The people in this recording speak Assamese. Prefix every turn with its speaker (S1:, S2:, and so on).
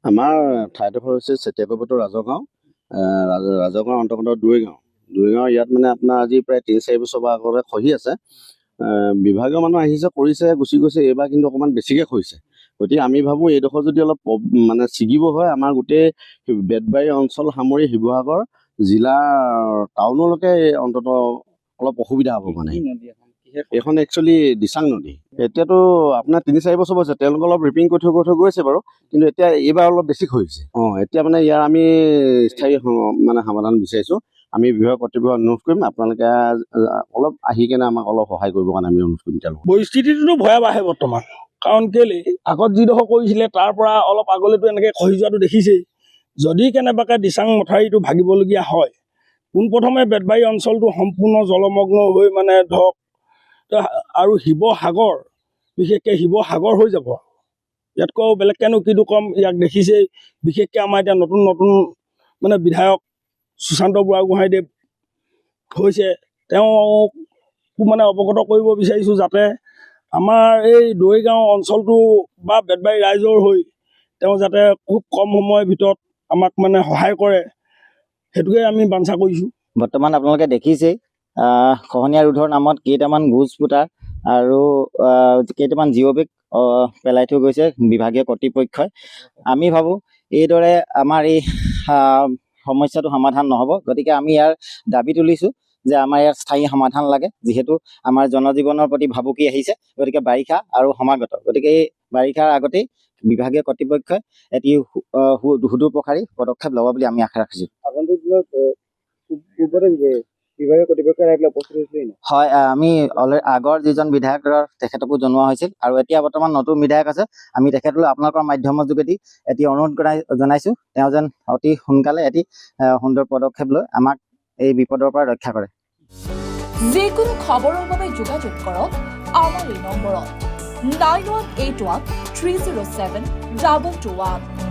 S1: আমাৰ ঠাইডোখৰ হৈছে চেতিয়াকোপতৰ ৰাজগাঁও ৰাজগাঁৱৰ অন্তৰ্গত দুৱৈগাঁও ইয়াত মানে আপোনাৰ আজি প্ৰায় ৩-৪ বছৰ আগতে খহি আছে। বিভাগীয় মানুহ আহিছে কৰিছে গুচি গৈছে, এইবাৰ কিন্তু অকণমান বেছিকৈ খহিছে। গতিকে আমি ভাবোঁ এইডোখৰ যদি অলপ মানে ছিগিব হয়, আমাৰ গোটেই বেতবাৰী অঞ্চল সামৰি শিৱসাগৰ জিলাৰ টাউনলৈকে অন্ততঃ অলপ অসুবিধা হ'ব। মানে এইখন একচুৱেলি দিচাং নদী। এতিয়াতো আপোনাৰ ৩-৪ বছৰ হৈছে, তেওঁলোকে অলপ ৰিপেয়াৰিং কৰি থৈ গৈছে বাৰু, কিন্তু এতিয়া এইবাৰ অলপ বেছি খহিছে। এতিয়া মানে ইয়াৰ আমি স্থায়ী মানে সমাধান বিচাৰিছোঁ। আমি বিভাগ কৰ্তৃপক্ষক অনুৰোধ কৰিম, আপোনালোকে অলপ আহি কেনে আমাক অলপ সহায় কৰিবৰ কাৰণে আমি অনুৰোধ কৰিম তেওঁলোকক।
S2: পৰিস্থিতিটোতো ভয়াৱহে বৰ্তমান, কাৰণ কেলে আগত যিডোখৰ কৰিছিলে তাৰ পৰা অলপ আগলৈতো এনেকৈ খহি যোৱাটো দেখিছেই। যদি কেনেবাকৈ দিচাং মথাউৰিটো ভাগিবলগীয়া হয়, পোনপ্ৰথমে বেতবাৰী অঞ্চলটো সম্পূৰ্ণ জলমগ্ন হৈ মানে ধৰক আৰু শিৱসাগৰ, বিশেষকৈ শিৱসাগৰ হৈ যাব। ইয়াতকৈ বেলেগকেনো কিটো কম, ইয়াক দেখিছেই। বিশেষকৈ আমাৰ এতিয়া নতুন মানে বিধায়ক সুশান্ত বুঢ়াগোহাঁইদেৱ হৈছে, তেওঁক মানে অৱগত কৰিব বিচাৰিছোঁ যাতে আমাৰ এই দৈগাঁও অঞ্চলটো বা বেতবাৰী ৰাইজৰ হৈ তেওঁ যাতে খুব কম সময়ৰ ভিতৰত আমাক মানে সহায় কৰে, সেইটোকে আমি বাঞ্ছা কৰিছোঁ।
S3: বৰ্তমান আপোনালোকে দেখিছেই খহনীয়া ৰোধৰ নামত কেইটামান গোজ পোতা আৰু কেইটামান জিঅ'বেগ পেলাই থৈ গৈছে বিভাগীয় কৰ্তৃপক্ষই। আমি ভাবোঁ এইদৰে আমাৰ এই সমস্যাটো সমাধান নহ'ব। গতিকে আমি ইয়াৰ দাবী তুলিছোঁ যে আমাৰ ইয়াৰ স্থায়ী সমাধান লাগে, যিহেতু আমাৰ জনজীৱনৰ প্ৰতি ভাবুকি আহিছে। গতিকে বাৰিষা আৰু সমাগত, গতিকে এই বাৰিষাৰ আগতেই বিভাগীয় কৰ্তৃপক্ষই এটি সুদূৰ প্ৰসাৰী পদক্ষেপ ল'ব বুলি আমি আশা ৰাখিছোঁ। হয়, আমি আগৰ যিজন বিধায়ক তেখেতকো জনোৱা হৈছিল, আৰু এতিয়া বৰ্তমান নতুন বিধায়ক আছে। আমি তেখেতলৈ আপোনালোকৰ মাধ্যমৰ যোগেদি এটি অনুৰোধ জনাইছোঁ, তেওঁ যেন অতি সোনকালে এটি সুন্দৰ পদক্ষেপ লৈ আমাক এই বিপদৰ পৰা ৰক্ষা কৰে।
S4: যিকোনো খবৰৰ বাবে যোগাযোগ কৰক আমাৰ এই নম্বৰত 9181 307 221।